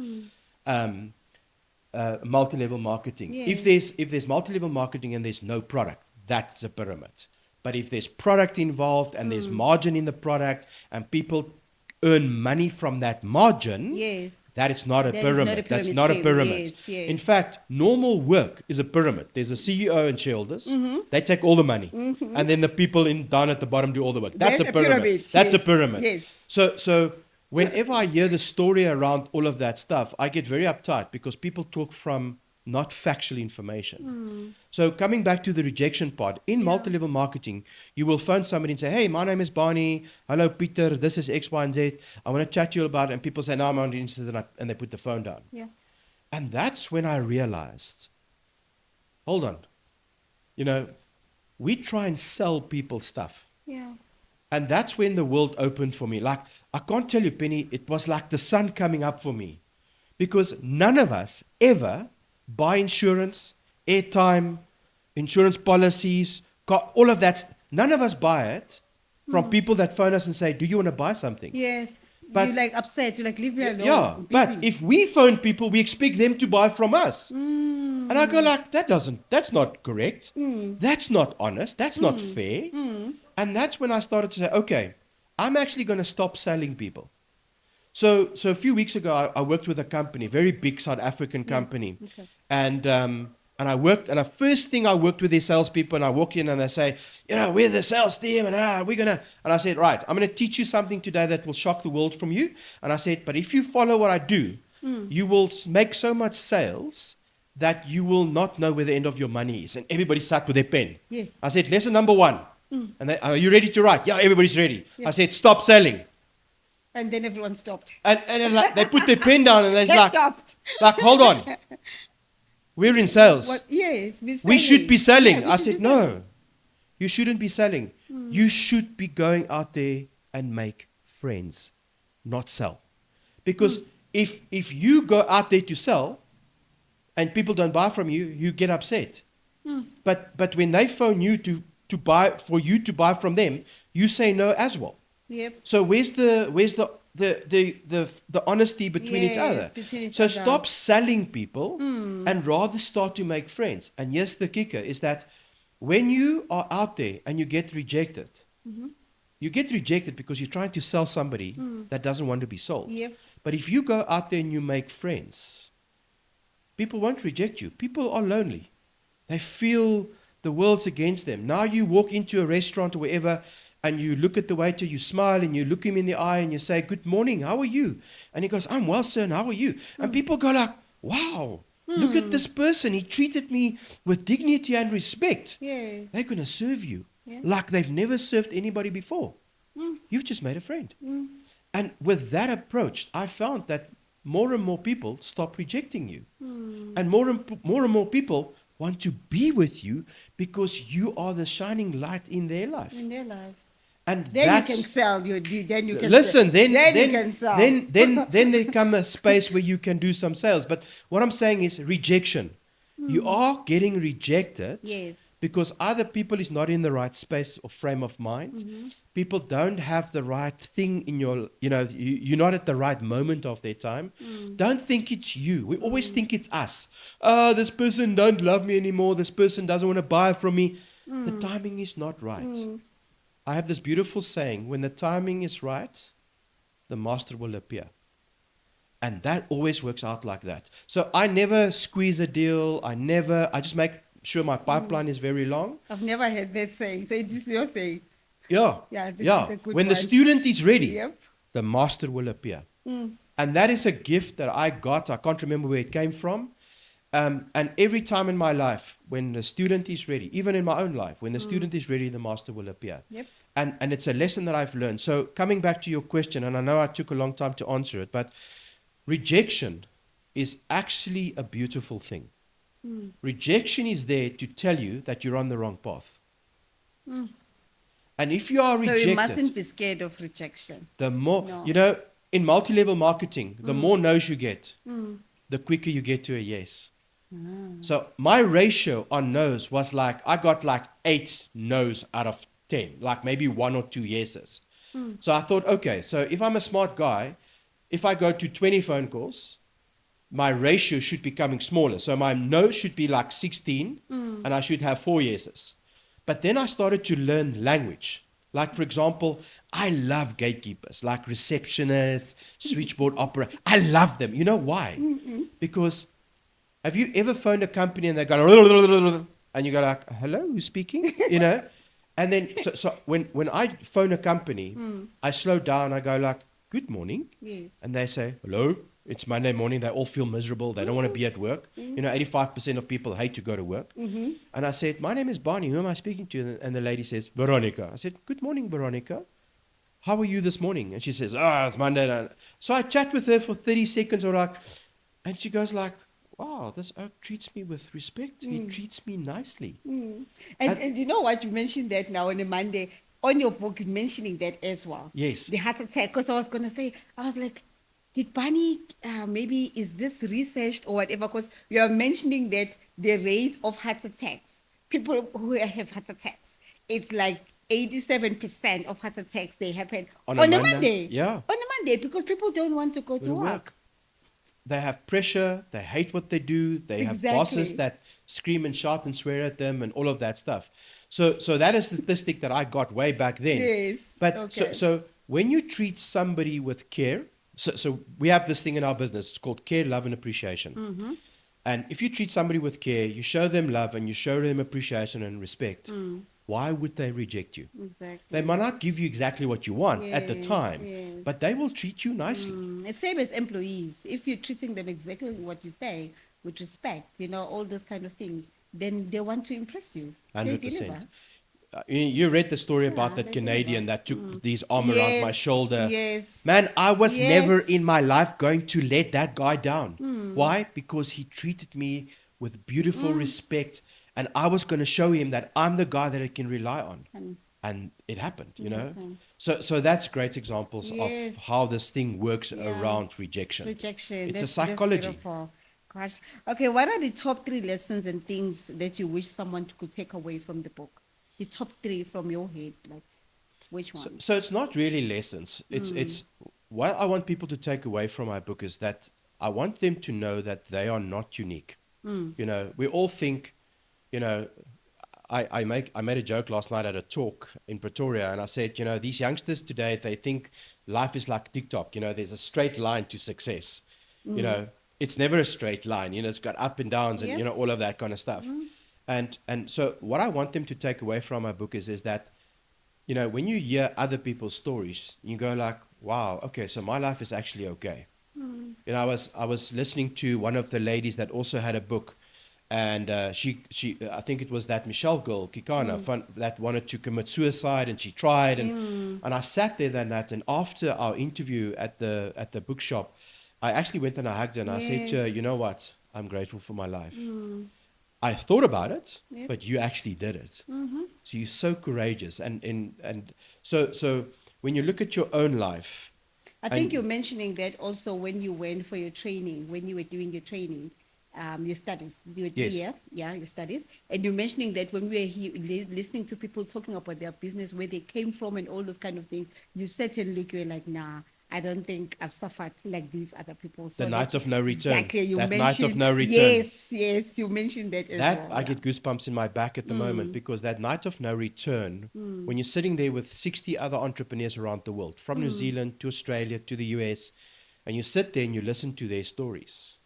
Multi-level marketing. Yes. If there's multi-level marketing and there's no product, that's a pyramid. But if there's product involved and there's margin in the product and people earn money from that margin, that is not a pyramid. That's not a pyramid. Yes, yes. In fact, normal work is a pyramid. There's a CEO and shareholders. They take all the money. And then the people down at the bottom do all the work. That's a pyramid. That's a pyramid. Yes. So whenever I hear the story around all of that stuff, I get very uptight because people talk from not factual information. So coming back to the rejection part, in multi-level marketing, you will phone somebody and say, hey, my name is Barney. Hello, Peter. This is X, Y, and Z. I want to chat to you about it. And people say, no, I'm not interested. And they put the phone down. And that's when I realized, hold on. We try and sell people stuff. And that's when the world opened for me. Like, I can't tell you, Penny, it was like the sun coming up for me. Because none of us ever buy insurance, airtime, insurance policies, all of that. None of us buy it from people that phone us and say, do you want to buy something? Yes. But you're like upset. You're like, leave me alone. Yeah, but if we phone people, we expect them to buy from us. And I go like, that's not correct. That's not honest. That's not fair. And that's when I started to say, okay, I'm actually going to stop selling people. So a few weeks ago, I worked with a company, very big South African company. Okay. And the first thing I worked with their salespeople, and I walked in and they say, we're the sales team, and I said, right, I'm going to teach you something today that will shock the world from you. And I said, but if you follow what I do, you will make so much sales that you will not know where the end of your money is. And everybody sat with their pen. Yes. I said, lesson number 1. And they, are you ready to write? Yeah, everybody's ready. I said, stop selling. And then everyone stopped. And like, they put their pen down and they're They like, stopped. like, hold on. we're in sales. What? Yes, We should be selling. Yeah, we I should said, be selling. no, you shouldn't be selling. You should be going out there and make friends, not sell. Because if you go out there to sell and people don't buy from you, you get upset. But when they phone you to buy, for you to buy from them, you say no as well. Yep. So where's the honesty between each other? Between each So other. stop selling people and rather start to make friends. And yes, the kicker is that when you are out there and you get rejected, you get rejected because you're trying to sell somebody that doesn't want to be sold. Yep. But if you go out there and you make friends, people won't reject you. People are lonely. They feel the world's against them. Now you walk into a restaurant or wherever and you look at the waiter, you smile and you look him in the eye and you say, good morning, how are you? And he goes, I'm well, sir, and how are you? And people go like, wow, look at this person. He treated me with dignity and respect. Yeah. They're going to serve you Yeah. like they've never served anybody before. You've just made a friend. And with that approach, I found that more and more people stop rejecting you. And more and more people want to be with you because you are the shining light in their life. In their lives. And Then that's, you can sell. Then you can listen, sell. then you can sell. then there come a space where you can do some sales. But what I'm saying is rejection. You are getting rejected Yes. because either people is not in the right space or frame of mind. People don't have the right thing in your, you're not at the right moment of their time. Don't think it's you. We always think it's us. Oh, this person don't love me anymore. This person doesn't want to buy from me. The timing is not right. I have this beautiful saying, when the timing is right, the master will appear. And that always works out like that. So I never squeeze a deal. I just make sure my pipeline is very long. I've never heard that saying. So this is your saying. Yeah. Yeah, this Yeah. is a good When the one. student is ready, Yep. the master will appear. And that is a gift that I got. I can't remember where it came from. And every time in my life, when the student is ready, even in my own life, when the student is ready, the master will appear. Yep. And it's a lesson that I've learned. So coming back to your question, and I know I took a long time to answer it, but rejection is actually a beautiful thing. Rejection is there to tell you that you're on the wrong path. And if you are So rejected, you mustn't be scared of rejection. the more, No. in multi-level marketing, the more no's you get, the quicker you get to a yes. So my ratio on no's was like, I got like 8 no's out of 10, like maybe 1 or 2 yeses. So I thought, okay, so if I'm a smart guy, if I go to 20 phone calls, my ratio should be coming smaller. So my no should be like 16 and I should have 4 yeses. But then I started to learn language. Like, for example, I love gatekeepers, like receptionists, switchboard operator. I love them. You know why? Because have you ever phoned a company and they go, and you go like, hello, who's speaking? And then, so when I phone a company, I slow down, I go like, good morning. Yes. And they say, hello, it's Monday morning. They all feel miserable. They don't want to be at work. 85% of people hate to go to work. And I said, my name is Barney. Who am I speaking to? And the lady says, Veronica. I said, good morning, Veronica. How are you this morning? And she says, it's Monday. So I chat with her for 30 seconds and she goes like, wow, this oak treats me with respect. He treats me nicely. And you know what? You mentioned that now on a Monday. On your book, you're mentioning that as well. Yes. The heart attack. Because I was going to say, I was like, did Barney, maybe is this researched or whatever? Because you are mentioning that the rate of heart attacks, people who have heart attacks, it's like 87% of heart attacks, they happen on a Monday. Yeah. On a Monday, because people don't want to go to work. They have pressure. They hate what they do. They have bosses that scream and shout and swear at them and all of that stuff. So that is the statistic that I got way back then. Yes. But Okay. so when you treat somebody with care, so we have this thing in our business. It's called care, love, and appreciation. And if you treat somebody with care, you show them love and you show them appreciation and respect. Why would they reject you? Exactly. They might not give you exactly what you want at the Yes, time, yes. but they will treat you nicely. It's same as employees. If you're treating them exactly what you say, with respect, all those kind of things, then they want to impress you. They 100%. deliver. You read the story about that they Canadian that took his arm around my shoulder. Yes. Man, I was never Yes. in my life going to let that guy down. Why? Because he treated me with beautiful respect. And I was going to show him that I'm the guy that he can rely on. And it happened, you know. So that's great examples Yes. of how this thing works Yeah. around rejection. Rejection. It's a That's psychology. beautiful. Gosh. Okay, what are the top 3 lessons and things that you wish someone could take away from the book? The top 3 from your head, like which one? So it's not really lessons. It's what I want people to take away from my book is that I want them to know that they are not unique. You know, we all think, you know, I made a joke last night at a talk in Pretoria, and I said, you know, these youngsters today, they think life is like TikTok. You know, there's a straight line to success. You know, it's never a straight line. You know, it's got up and downs and, you know, all of that kind of stuff. And so what I want them to take away from my book is that, you know, when you hear other people's stories, you go like, wow, okay, so my life is actually okay. You know, I was listening to one of the ladies that also had a book, and she I think it was that Michelle girl, Kikana, that wanted to commit suicide, and she tried, and I sat there that night, and after our interview at the bookshop, I actually went and I hugged her, and I said to her, you know what, I'm grateful for my life. I thought about it, but you actually did it. So you're so courageous, and so when you look at your own life, I think you're mentioning that also when you went for your training, when you were doing your training, your studies, you were here, your studies, and you're mentioning that when we were here, listening to people talking about their business, where they came from and all those kind of things, you sat and looked, you were like, nah, I don't think I've suffered like these other people. So the night of no return. Exactly, you that mentioned, night of no return. Yes, you mentioned that as well. I get goosebumps in my back at the moment, because that night of no return, when you're sitting there with 60 other entrepreneurs around the world, from New Zealand to Australia to the US, and you sit there and you listen to their stories,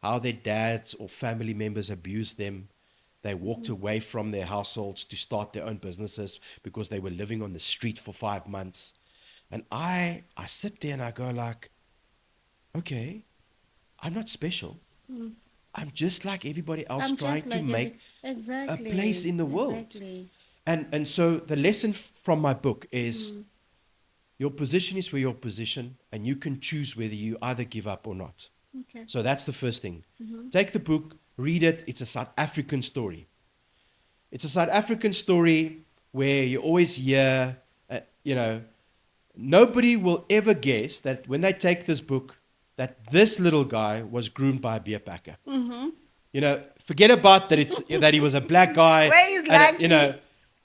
how their dads or family members abused them. They walked away from their households to start their own businesses because they were living on the street for 5 months. And I sit there and I go like, okay, I'm not special. I'm just like everybody else trying to make a place in the world. And so the lesson from my book is your position is where your position, and you can choose whether you either give up or not. Okay. So that's the first thing. Take the book, read it. It's a South African story. It's a South African story where you always hear, you know, nobody will ever guess that when they take this book, that this little guy was groomed by a beer packer. You know, forget about that he was a black guy. Where is Lucky? You know,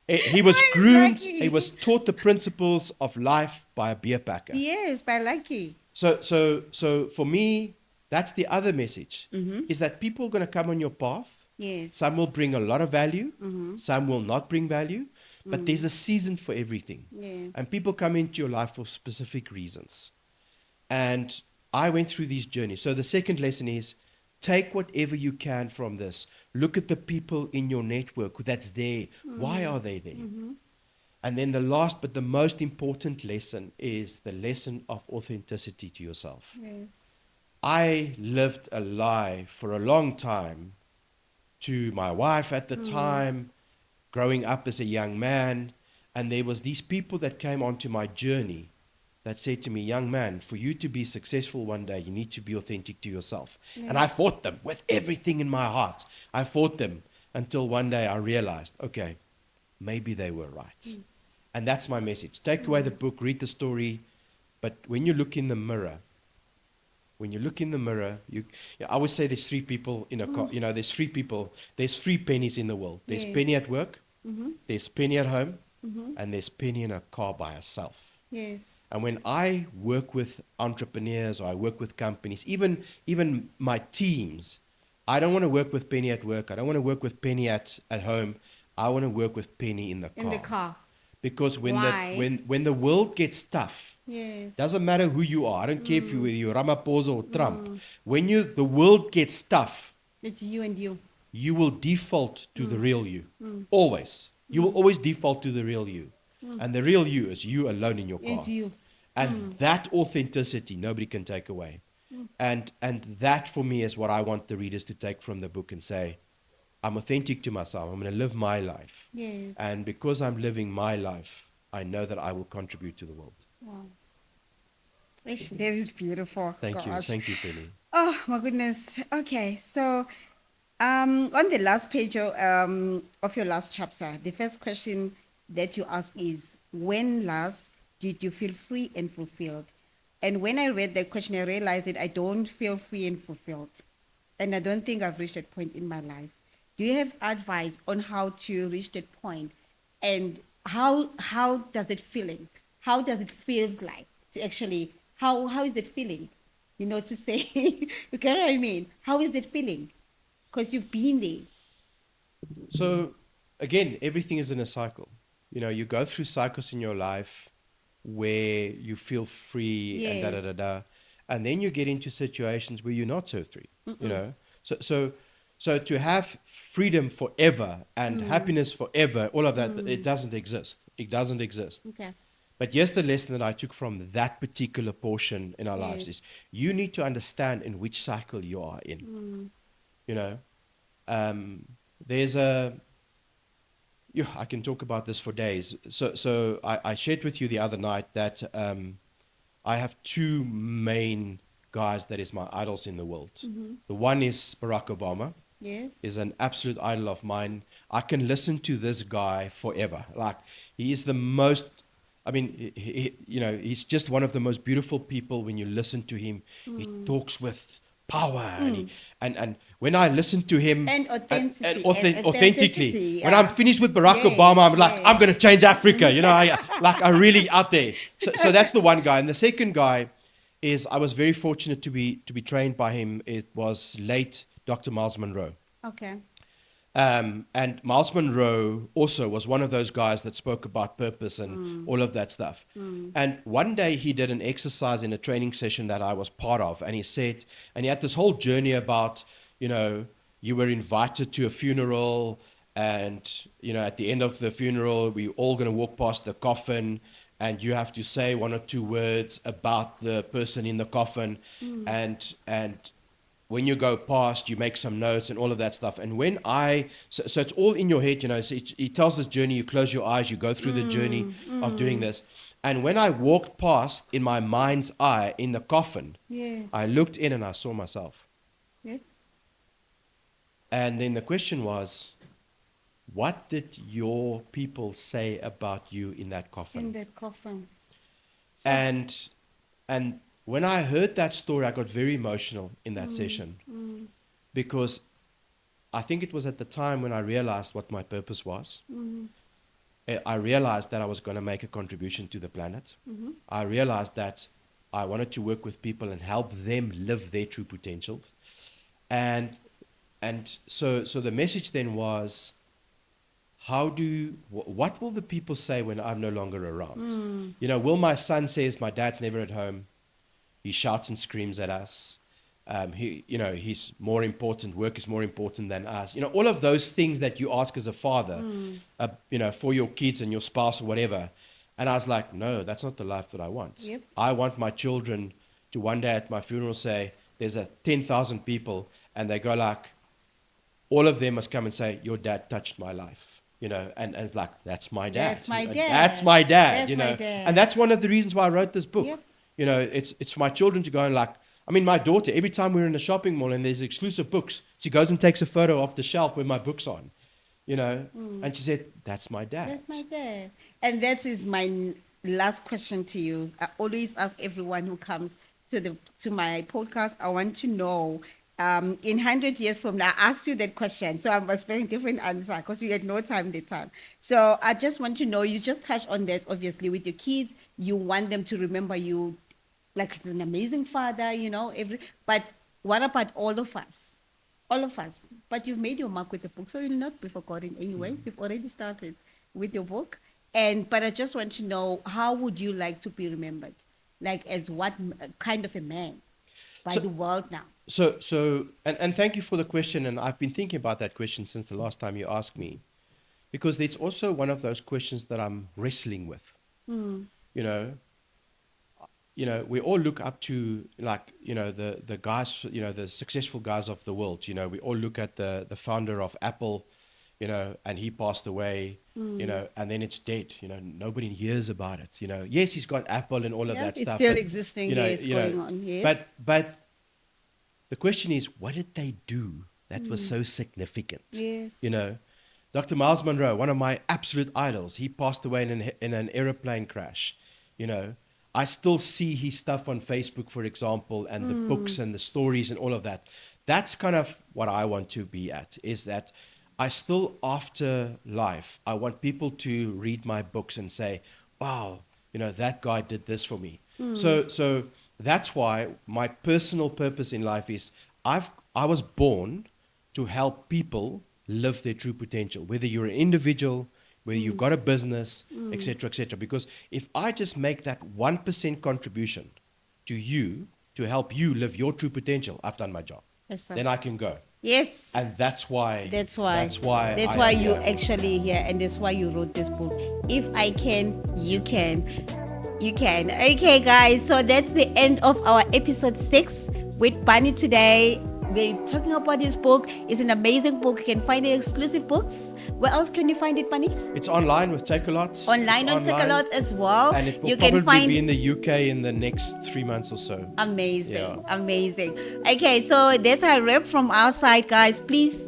he was groomed. Lucky? He was taught the principles of life by a beer packer. Yes, by Lucky. So for me, that's the other message, is that people are going to come on your path. Yes. Some will bring a lot of value. Some will not bring value. But there's a season for everything. Yes. And people come into your life for specific reasons. And I went through these journeys. So the second lesson is, take whatever you can from this. Look at the people in your network that's there. Why are they there? And then the last but the most important lesson is the lesson of authenticity to yourself. Yes. I lived a lie for a long time to my wife at the time, growing up as a young man. And there was these people that came onto my journey that said to me, young man, for you to be successful one day, you need to be authentic to yourself. Yeah. And I fought them with everything in my heart. I fought them until one day I realized, okay, maybe they were right. And that's my message. Take away the book, read the story. But when you look in the mirror, I always say there's 3 people in a car. You know, there's 3 people. There's 3 pennies in the world. There's Penny at work, there's Penny at home, and there's Penny in a car by herself. Yes. And when I work with entrepreneurs, or I work with companies, even my teams, I don't want to work with Penny at work. I don't want to work with Penny at home. I want to work with Penny in the car. In the car. Because when the world gets tough, yes, doesn't matter who you are. I don't care if you're Ramaphosa or Trump. When the world gets tough, it's you and you. You will default to the real you. Always. You will always default to the real you. And the real you is you alone in your car. It's you. And that authenticity, nobody can take away. And that for me is what I want the readers to take from the book and say, I'm authentic to myself. I'm going to live my life. Yes. And because I'm living my life, I know that I will contribute to the world. Wow. That is beautiful. Thank you. Thank you, Penny. Oh, my goodness. Okay, so On the last page of your last chapter, the first question that you ask is, when last did you feel free and fulfilled? And when I read that question, I realized that I don't feel free and fulfilled. And I don't think I've reached that point in my life. Do you have advice on how to reach that point? And how does it feeling? How does it feels like to actually, how is that feeling? You know, to say, you get what I mean? How is that feeling? Because you've been there. So again, everything is in a cycle. You know, you go through cycles in your life where you feel free and da da Yes. da da, and then you get into situations where you're not so free. You know, so to have freedom forever and happiness forever, all of that, it doesn't exist. It doesn't exist. Okay. But yes, the lesson that I took from that particular portion in our lives Yes. is you need to understand in which cycle you are in. You know, there's a, yeah, I can talk about this for days. So I shared with you the other night that I have two main guys that is my idols in the world. The one is Barack Obama, Yes. is an absolute idol of mine. I can listen to this guy forever. Like, he is the most, I mean, you know, he's just one of the most beautiful people when you listen to him. He talks with power, and when I listen to him And authenticity. And authentically, when yeah. I'm finished with Barack Yes, Obama, I'm like, yes. I'm going to change Africa. You know, I really out there. So that's the one guy. And the second guy is, I was very fortunate to be trained by him. It was late Dr. Miles Monroe. Okay. And Miles Monroe also was one of those guys that spoke about purpose and all of that stuff. And one day he did an exercise in a training session that I was part of. And he said, and he had this whole journey about, you know, you were invited to a funeral, and, you know, at the end of the funeral, we're all going to walk past the coffin, and you have to say one or two words about the person in the coffin. And when you go past, you make some notes and all of that stuff. And when so it's all in your head, you know. So he tells this journey, you close your eyes, you go through the journey of doing this. And when I walked past in my mind's eye in the coffin, Yes. I looked in and I saw myself. Yes. And then the question was, what did your people say about you in that coffin? In that coffin. And when I heard that story, I got very emotional in that session, because I think it was at the time when I realized what my purpose was. I realized that I was going to make a contribution to the planet. I realized that I wanted to work with people and help them live their true potential. And so the message then was, what will the people say when I'm no longer around? You know, will my son says my dad's never at home. He shouts and screams at us. He's more important. Work is more important than us. You know, all of those things that you ask as a father, for your kids and your spouse or whatever. And I was like, no, that's not the life that I want. Yep. I want my children to one day at my funeral say, there's 10,000 people, and they go like, all of them must come and say, your dad touched my life. You know, and it's like, that's my dad. That's my And dad. That's my dad. That's you know, my dad. and that's one of the reasons why I wrote this book. Yep. You know, it's for my children to go and like, I mean, my daughter, every time we're in a shopping mall and there's exclusive books, she goes and takes a photo off the shelf with my books on, you know, and she said, that's my dad. That's my dad. And that is my last question to you. I always ask everyone who comes to my podcast, I want to know, in 100 years from now, I asked you that question. So I'm expecting a different answer because you had no time that time. So I just want to know, you just touched on that, obviously, with your kids. You want them to remember you like it's an amazing father, you know, but what about all of us? All of us. But you've made your mark with the book, so you'll not be forgotten anyway. You've already started with your book. But I just want to know, how would you like to be remembered? Like, as what kind of a man by the world now? So, and thank you for the question. And I've been thinking about that question since the last time you asked me, because it's also one of those questions that I'm wrestling with. You know, we all look up to, like, you know, the guys, you know, the successful guys of the world. You know, we all look at the founder of Apple, you know, and he passed away, you know, and then it's dead. You know, nobody hears about it. You know, yes, he's got Apple and all of that it's stuff. still but, existing, you know, yes, going on, yes. But the question is, what did they do that was so significant. Yes. You know, Dr. Miles Monroe, one of my absolute idols, he passed away in an aeroplane crash. You know, I still see his stuff on Facebook, for example, and the books and the stories and all of that. That's kind of what I want to be at, is that I still, after life, I want people to read my books and say, wow, you know, that guy did this for me. So that's why my personal purpose in life is I was born to help people live their true potential, whether you're an individual, whether you've got a business, etc., etc. Because if I just make that 1% contribution to you to help you live your true potential, I've done my job. Yes, Then I can go. Yes. And that's why you actually here, and that's why you wrote this book. If I can, you can. You can. Okay, guys. So that's the end of our episode 6 with Barney today. We're talking about this book. It's an amazing book. You can find it exclusive books. Where else can you find it, Barney? It's online with Takealot. Online on Takealot as well. And it will you probably can find be in the UK in the next 3 months or so. Amazing. Yeah. Amazing. Okay, so that's a wrap from our side, guys. Please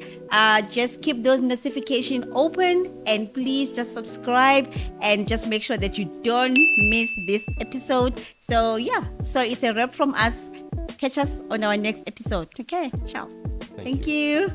just keep those notifications open, and please just subscribe and just make sure that you don't miss this episode. So yeah, so it's a wrap from us. Catch us on our next episode. Okay, ciao. Thank you.